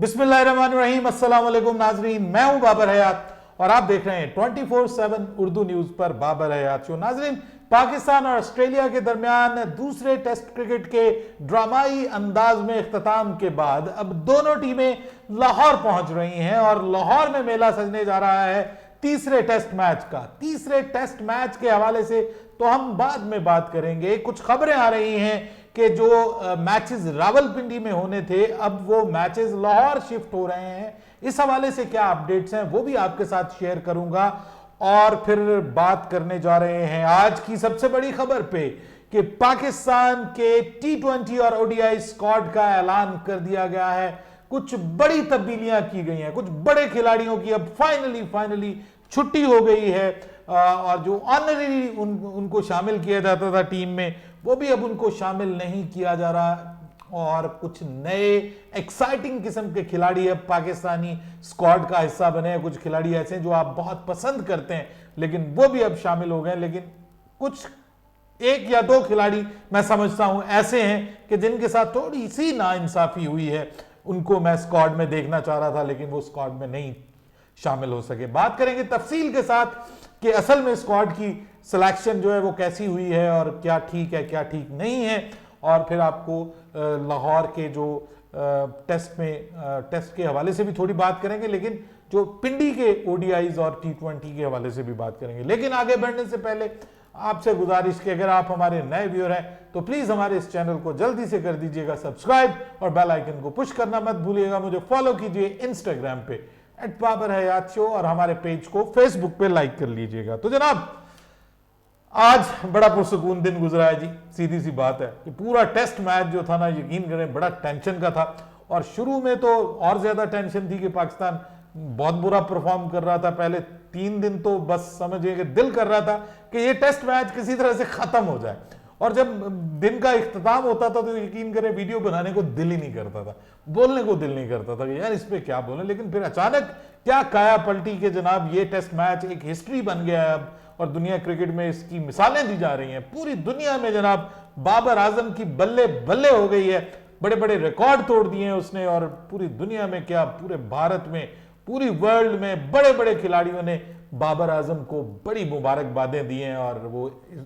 बिस्मिल्लाहिर्रहमानिर्रहीम, अस्सलाम वालेकुम नाजरीन। मैं हूं बाबर हयात और आप देख रहे हैं 24/7 उर्दू न्यूज पर बाबर हयात शो। नाजरीन, पाकिस्तान और ऑस्ट्रेलिया के दरमियान दूसरे टेस्ट क्रिकेट के ड्रामाई अंदाज में इख्तिताम के बाद अब दोनों टीमें लाहौर पहुंच रही हैं और लाहौर में मेला सजने जा रहा है तीसरे टेस्ट मैच का। तीसरे टेस्ट मैच के हवाले से तो हम बाद में बात करेंगे। कुछ खबरें आ रही हैं कि जो मैचेस रावलपिंडी में होने थे अब वो मैचेस लाहौर शिफ्ट हो रहे हैं। इस हवाले से क्या अपडेट्स हैं वो भी आपके साथ शेयर करूंगा और फिर बात करने जा रहे हैं आज की सबसे बड़ी खबर पे कि पाकिस्तान के T20 और ODI स्क्वाड का ऐलान कर दिया गया है। कुछ बड़ी तब्दीलियां की गई हैं, कुछ बड़े खिलाड़ियों की अब फाइनली छुट्टी हो गई है और जो ऑनररी उनको शामिल किया जाता था टीम में वो भी अब उनको शामिल नहीं किया जा रहा और कुछ नए एक्साइटिंग किस्म के खिलाड़ी अब पाकिस्तानी स्क्वाड का हिस्सा बने हैं। कुछ खिलाड़ी ऐसे हैं जो आप बहुत पसंद करते हैं लेकिन वो भी अब शामिल हो गए। लेकिन कुछ एक या दो खिलाड़ी मैं समझता हूं ऐसे हैं कि जिनके साथ थोड़ी सी नाइंसाफी हुई है, उनको मैं स्क्वाड में देखना चाह रहा था लेकिन वो स्क्वाड में नहीं शामिल हो सके। बात करेंगे तफसील के साथ कि असल में स्क्वाड की सिलेक्शन जो है वो कैसी हुई है और क्या ठीक है क्या ठीक नहीं है, और फिर आपको लाहौर के जो टेस्ट के हवाले से भी थोड़ी बात करेंगे, लेकिन जो पिंडी के ODIs और T20 के हवाले से भी बात करेंगे। लेकिन आगे बढ़ने से पहले आपसे गुजारिश कि अगर आप हमारे नए व्यूअर हैं तो प्लीज हमारे इस चैनल को जल्दी से कर दीजिएगा सब्सक्राइब और बेल आइकन को पुश करना मत भूलिएगा। मुझे फॉलो कीजिए इंस्टाग्राम पे @बाबरहयात और हमारे पेज को फेसबुक पे लाइक कर लीजिएगा। तो जनाब, आज बड़ा पुरसुकून दिन गुजरा है जी। सीधी सी बात है कि पूरा टेस्ट मैच जो था ना, यकीन करें बड़ा टेंशन का था और शुरू में तो और ज्यादा टेंशन थी कि पाकिस्तान बहुत बुरा परफॉर्म कर रहा था। पहले 3 दिन तो बस समझिए कि दिल कर रहा था कि ये टेस्ट मैच किसी तरह से खत्म हो जाए और जब दिन का इख्तिताम होता था तो यकीन करें वीडियो बनाने को दिल ही नहीं करता था, बोलने को दिल नहीं करता था कि यार इस पे क्या बोलें। लेकिन फिर अचानक क्या काया पलटी के जनाब, ये टेस्ट मैच एक हिस्ट्री बन गया है अब और दुनिया क्रिकेट में इसकी मिसालें दी जा रही हैं। पूरी दुनिया में जनाब बाबर आजम की बल्ले बल्ले हो गई है, बड़े बड़े रिकॉर्ड तोड़ दिए हैं उसने और पूरी दुनिया में क्या पूरे भारत में पूरी वर्ल्ड में बड़े बड़े खिलाड़ियों ने बाबर आजम को बड़ी मुबारकबादें दी हैं और वो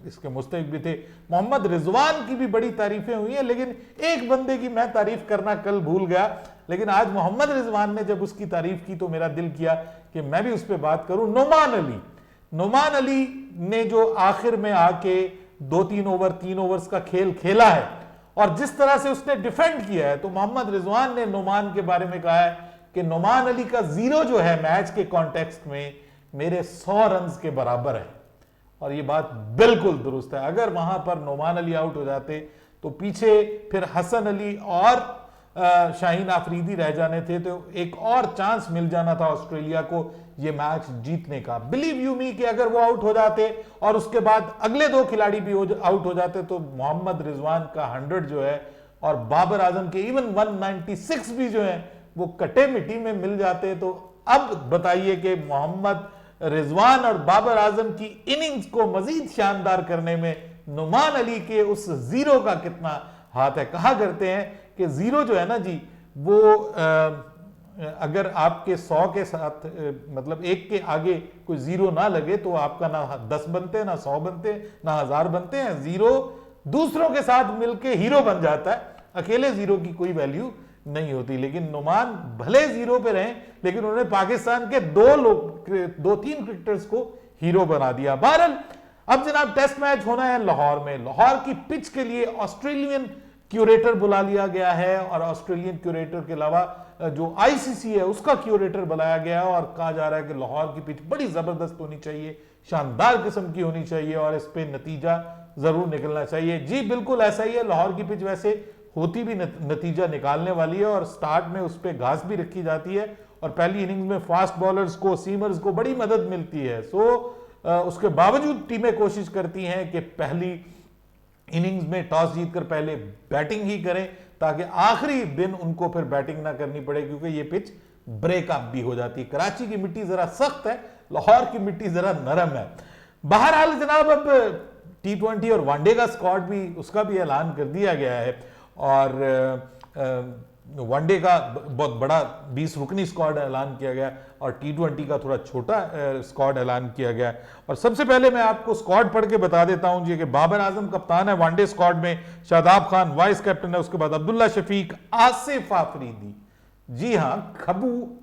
इसके मुस्तहिक भी थे। मोहम्मद रिजवान की भी बड़ी तारीफें हुई हैं, लेकिन एक बंदे की मैं तारीफ करना कल भूल गया, लेकिन आज मोहम्मद रिजवान ने जब उसकी तारीफ की तो मेरा दिल किया कि मैं भी उस पर बात करूं। नोमान अली ने जो आखिर में आके 2-3 ओवर 3 ओवर्स का खेल खेला है और जिस तरह से उसने डिफेंड किया है, तो मोहम्मद रिजवान ने नोमान के बारे में कहा है कि नोमान अली का 0 जो है मैच के कॉन्टेक्स्ट में मेरे 100 रन के बराबर है और ये बात बिल्कुल दुरुस्त है। अगर वहां पर नोमान अली आउट हो जाते तो पीछे फिर हसन अली और शाहीन आफरीदी रह जाने थे, तो एक और चांस मिल जाना था ऑस्ट्रेलिया को ये मैच जीतने का। बिलीव यू मी कि अगर वो आउट हो जाते और उसके बाद अगले 2 खिलाड़ी भी आउट हो जाते तो मोहम्मद रिजवान का 100 जो है और बाबर आजम के इवन 196 भी जो है वो कटे मिट्टी में मिल जाते। तो अब बताइए कि मोहम्मद रिजवान और बाबर आजम की इनिंग्स को मजीद शानदार करने में नुमान अली के उस 0 का कितना हाथ है। कहा करते हैं कि 0 जो है ना जी, वो अगर आपके 100 के साथ मतलब 1 के आगे कोई 0 ना लगे तो आपका ना 10 बनते, ना 100 बनते, ना 1000 बनते हैं। 0 दूसरों के साथ मिलके हीरो बन जाता है, अकेले 0 की कोई वैल्यू नहीं होती। लेकिन नुमान भले 0 पे रहे लेकिन उन्होंने पाकिस्तान के 2-3 क्रिकेटर्स को हीरो बना दिया। बहरहाल अब जनाब टेस्ट मैच होना है लाहौर में। लाहौर की पिच के लिए ऑस्ट्रेलियन क्यूरेटर बुला लिया गया है और ऑस्ट्रेलियन क्यूरेटर के अलावा जो ICC है उसका क्यूरेटर बुलाया गया है और कहा जा रहा है कि लाहौर की पिच बड़ी जबरदस्त होनी चाहिए, शानदार किस्म की होनी चाहिए और इस पे नतीजा जरूर निकलना चाहिए। जी बिल्कुल ऐसा ही है। लाहौर की पिच वैसे होती भी नतीजा निकालने वाली है और स्टार्ट में उस पर घास भी रखी जाती है और पहली इनिंग्स में फास्ट बॉलर्स को, सीमर्स को बड़ी मदद मिलती है। उसके बावजूद टीमें कोशिश करती हैं कि पहली इनिंग्स में टॉस जीतकर पहले बैटिंग ही करें ताकि आखिरी दिन उनको फिर बैटिंग ना करनी पड़े, क्योंकि ये पिच ब्रेकअप भी हो जाती है। कराची की मिट्टी जरा सख्त है, लाहौर की मिट्टी जरा नरम है। बहरहाल जनाब अब T20 और वनडे का स्क्वाड भी उसका भी ऐलान कर दिया गया है और वनडे का बहुत बड़ा 20 रुकनी स्क्वाड ऐलान किया गया और T20 का थोड़ा छोटा स्क्वाड ऐलान किया गया। और सबसे पहले मैं आपको स्क्वाड पढ़ के बता देता हूं जी कि बाबर आजम कप्तान है वनडे स्क्वाड में, शादाब खान वाइस कैप्टन है, उसके बाद अब्दुल्ला शफीक, आसिफ आफरीदी, जी हां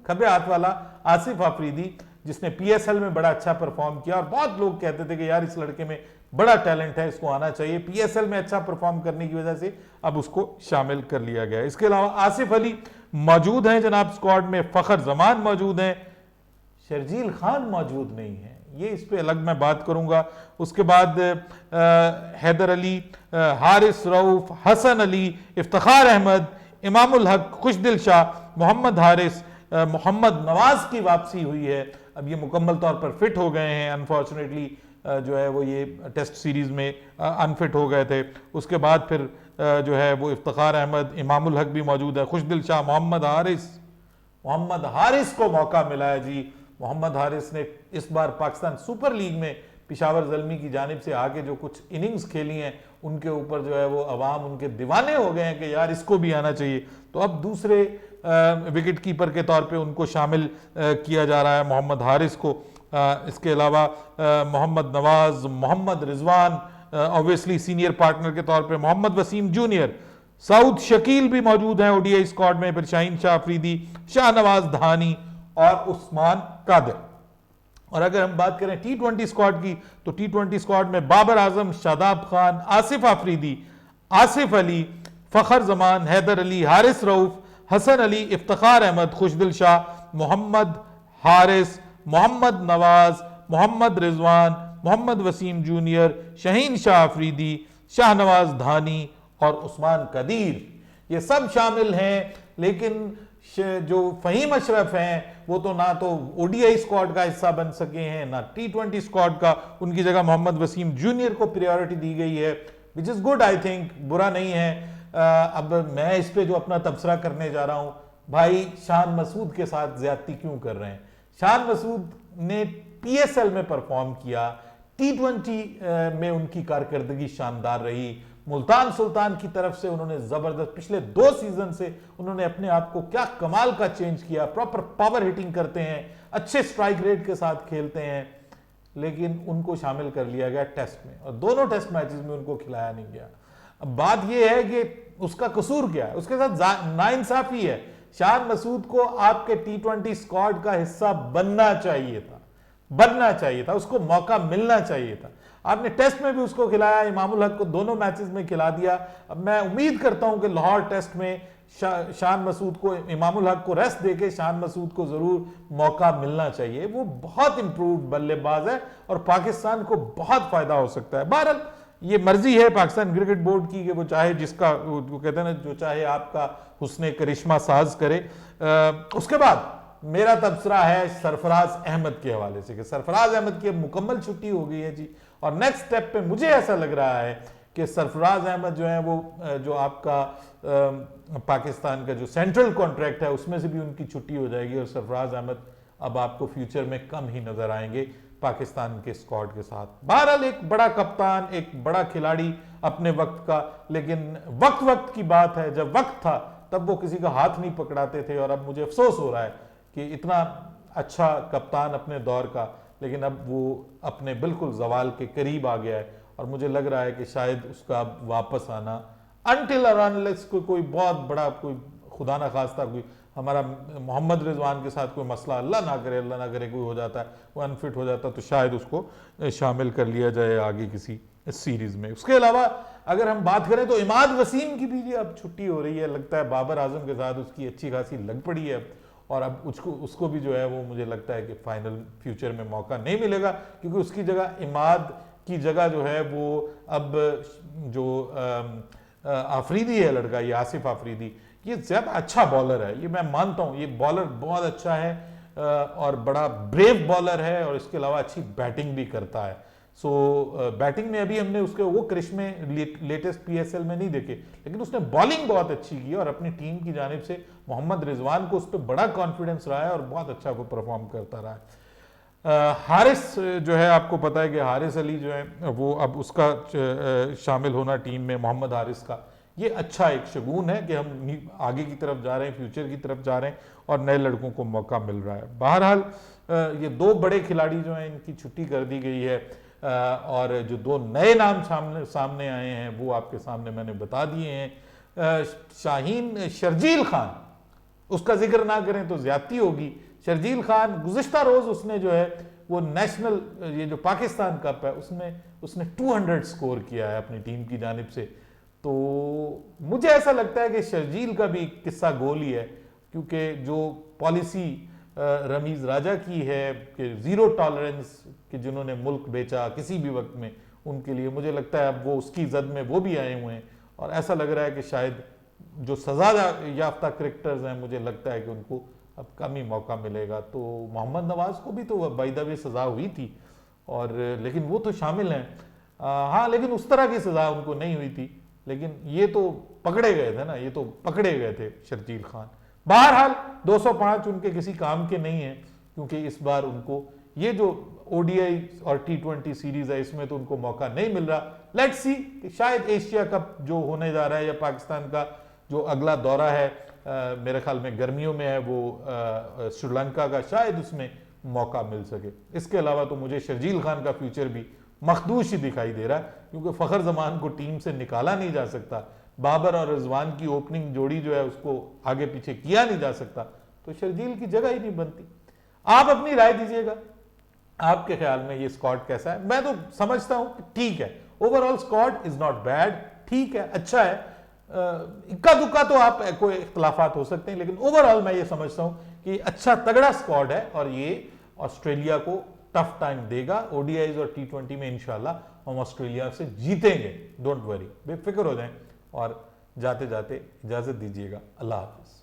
खबे हाथ वाला आसिफ आफरीदी, जिसने PSL में बड़ा अच्छा परफॉर्म किया और बहुत लोग कहते थे कि यार इस लड़के में बड़ा टैलेंट है, इसको आना चाहिए। PSL में अच्छा परफॉर्म करने की वजह से अब उसको शामिल कर लिया गया। इसके अलावा आसिफ अली मौजूद हैं जनाब स्क्वाड में, फखर जमान मौजूद हैं, शर्जील खान मौजूद नहीं है, ये इस पे अलग मैं बात करूंगा। उसके बाद हैदर अली, हारिस रऊफ, हसन अली, इफ्तिखार अहमद, इमामुल हक, खुशदिल शाह, मोहम्मद हारिस, मोहम्मद नवाज की वापसी हुई है, अब ये मुकम्मल तौर पर फिट हो गए हैं। अनफॉर्चुनेटली जो है वो ये टेस्ट सीरीज में अनफिट हो गए थे। उसके बाद फिर जो है वो इफ्तिखार अहमद, इमामुल हक भी मौजूद है, खुशदिल शाह, मोहम्मद हारिस को मौका मिला है जी। मोहम्मद हारिस ने इस बार पाकिस्तान सुपर लीग में पिशावर ज़ल्मी की जानिब से आके जो कुछ इनिंग्स खेली हैं उनके ऊपर जो है वो अवाम उनके दीवाने हो गए हैं कि यार इसको भी आना चाहिए। तो अब दूसरे विकेट कीपर के तौर पे उनको शामिल किया जा रहा है, मोहम्मद हारिस को। इसके अलावा Mohammad Nawaz, Mohammad Rizwan, obviously senior partner के तौर पे मोहम्मद वसीम जूनियर, सऊद शकील भी मौजूद हैं ODI स्क्वाड में, फिर शाहीन शाह अफरीदी, शाहनवाज धानी और उस्मान कादिर। और अगर हम बात करें T20 स्क्वाड की तो T20 स्क्वाड में बाबर आजम, शादाब खान, आसिफ आफरीदी, आसिफ अली, फखर जमान, हैदर अली, हारिस रऊफ, हसन अली, इफ्तिखार अहमद, खुशदिल शाह, मोहम्मद हारिस, मोहम्मद नवाज, मोहम्मद रिजवान, मोहम्मद वसीम जूनियर, शाहीन शाह अफरीदी, शाहनवाज धानी और उस्मान कदीर, ये सब शामिल हैं। लेकिन जो फहीम अशरफ हैं वो तो ना तो ODI स्क्वाड का हिस्सा बन सके हैं ना T20 स्क्वाड का, उनकी जगह मोहम्मद वसीम जूनियर को प्रायोरिटी दी गई है, which is good, I think, बुरा नहीं है। अब मैं इस पे जो अपना तबसरा करने जा रहा हूं, भाई शान मसूद के साथ ज्यादती क्यों कर रहे हैं? शान मसूद ने PSL में परफॉर्म किया, T20 में उनकी कारकर्दगी शानदार रही, मुल्तान सुल्तान की तरफ से उन्होंने जबरदस्त पिछले 2 सीजन से उन्होंने अपने आप को क्या कमाल का चेंज किया, प्रॉपर पावर हिटिंग करते हैं, अच्छे स्ट्राइक रेट के साथ खेलते हैं, लेकिन उनको शामिल कर लिया गया टेस्ट में और दोनों टेस्ट मैचेस में उनको खिलाया नहीं गया। अब बात यह है कि उसका कसूर क्या है, उसके साथ नाइंसाफी है। शान मसूद को आपके T20 स्क्वाड का हिस्सा बनना चाहिए था, उसको मौका मिलना चाहिए था। आपने टेस्ट में भी उसको खिलाया, इमामुल हक को दोनों मैचेस में खिला दिया। अब मैं उम्मीद करता हूं कि लाहौर टेस्ट में शान मसूद को, इमामुल हक को रेस्ट देके शान मसूद को जरूर मौका मिलना चाहिए। वो बहुत इंप्रूव्ड बल्लेबाज है और पाकिस्तान को बहुत फायदा हो सकता है। बहरहाल ये मर्जी है पाकिस्तान क्रिकेट बोर्ड की कि वो चाहे जिसका, वो कहते हैं ना, जो चाहे आपका हुस्ने करिश्मा साज करे। उसके बाद मेरा तबसरा है सरफराज अहमद के हवाले से कि सरफराज अहमद की अब मुकम्मल छुट्टी हो गई है जी, और नेक्स्ट स्टेप पे मुझे ऐसा लग रहा है कि सरफराज अहमद जो है वो जो आपका पाकिस्तान का जो सेंट्रल कॉन्ट्रैक्ट है उसमें से भी उनकी छुट्टी हो जाएगी और सरफराज अहमद अब आपको फ्यूचर में कम ही नजर आएंगे पाकिस्तान के स्क्वाड के साथ। बहरहाल एक बड़ा कप्तान, एक बड़ा खिलाड़ी अपने वक्त का, लेकिन वक्त की बात है, जब वक्त था तब वो किसी का हाथ नहीं पकड़ाते थे। और अब मुझे अफसोस हो रहा है कि इतना अच्छा कप्तान अपने दौर का, लेकिन अब वो अपने बिल्कुल जवाल के करीब आ गया है और मुझे लग रहा है कि शायद उसका वापस आना अनटिल और अनलेस कोई बहुत बड़ा, कोई खुदा ना खास्ता कोई हमारा मोहम्मद रिजवान के साथ कोई मसला, अल्लाह ना करे कोई हो जाता है, वो अनफिट हो जाता है, तो शायद उसको शामिल कर लिया जाए आगे किसी सीरीज में। उसके अलावा अगर हम बात करें तो इमाद वसीम की भी अब छुट्टी हो रही है, लगता है बाबर आजम के साथ उसकी अच्छी खासी लग पड़ी है और अब उसको भी जो है वो मुझे लगता है कि फाइनल फ्यूचर में मौका नहीं मिलेगा, क्योंकि उसकी जगह इमाद की जगह जो है वो अब जो आफरीदी है लड़का, ये आसिफ आफरीदी, ये ज्यादा अच्छा बॉलर है, ये मैं मानता हूँ, ये बॉलर बहुत अच्छा है और बड़ा ब्रेव बॉलर है और इसके अलावा अच्छी बैटिंग भी करता है। सो बैटिंग में अभी हमने उसके वो करिश्मे लेटेस्ट PSL में नहीं देखे, लेकिन उसने बॉलिंग बहुत अच्छी की और अपनी टीम की जानिब से मोहम्मद रिजवान को उस पर बड़ा कॉन्फिडेंस रहा है और बहुत अच्छा वो परफॉर्म करता रहा है। हारिस जो है, आपको पता है कि हारिस अली जो है वो अब उसका शामिल होना टीम में, मोहम्मद हारिस का, ये अच्छा एक शगुन है कि हम आगे की तरफ जा रहे हैं, फ्यूचर की तरफ जा रहे हैं और नए लड़कों को मौका मिल रहा है। बहरहाल ये दो बड़े खिलाड़ी जो हैं इनकी छुट्टी कर दी गई है और जो दो नए नाम सामने आए हैं वो आपके सामने मैंने बता दिए हैं। शाहीन शर्जील खान, उसका जिक्र ना करें तो ज्यादती होगी। शर्जील खान गुज़िश्ता रोज उसने जो है वो नेशनल ये जो पाकिस्तान कप है उसमें उसने 200 स्कोर किया है अपनी टीम की जानिब से। तो मुझे ऐसा लगता है कि शर्जील का भी किस्सा गोल ही है, क्योंकि जो पॉलिसी रमीज राजा की है कि जीरो टॉलरेंस कि जिन्होंने मुल्क बेचा किसी भी वक्त में उनके लिए, मुझे लगता है अब वो उसकी जद में वो भी आए हुए हैं और ऐसा लग रहा है कि शायद जो सजा याफ्ता क्रिकेटर्स हैं मुझे लगता है कि उनको अब कम ही मौका मिलेगा। तो मोहम्मद नवाज को भी तो बाय द वे सजा हुई थी और लेकिन वो तो शामिल हैं, हाँ, लेकिन उस तरह की सजा उनको नहीं हुई थी, लेकिन ये तो पकड़े गए थे ना, ये तो पकड़े गए थे शर्जील खान। बहरहाल 205 उनके किसी काम के नहीं है, क्योंकि इस बार उनको ये जो ओडीआई और T20 सीरीज है इसमें तो उनको मौका नहीं मिल रहा। लेट्स सी कि शायद एशिया कप जो होने जा रहा है या पाकिस्तान का जो अगला दौरा है मेरे ख्याल में गर्मियों में है वो श्रीलंका का, शायद उसमें मौका मिल सके। इसके अलावा तो मुझे शर्जील खान का फ्यूचर भी मखदूश ही दिखाई दे रहा है, क्योंकि फखर जमान को टीम से निकाला नहीं जा सकता, बाबर और रिजवान की ओपनिंग जोड़ी जो है उसको आगे पीछे किया नहीं जा सकता, तो शर्जील की जगह ही नहीं बनती। आप अपनी राय दीजिएगा, आपके ख्याल में ये स्क्वाड कैसा है? मैं तो समझता हूं कि ठीक है, overall squad is not bad, ठीक है, अच्छा है। इक्का दुक्का तो आप कोई इख्तलाफात हो सकते हैं, लेकिन ओवरऑल मैं ये समझता हूं कि अच्छा तगड़ा स्क्वाड है और ये ऑस्ट्रेलिया को टफ टाइम देगा। ओडीआईज और T20 में इंशाल्लाह हम ऑस्ट्रेलिया से जीतेंगे, डोंट वरी, बेफिक्र हो जाएं। और जाते जाते इजाजत दीजिएगा, अल्लाह हाफिज।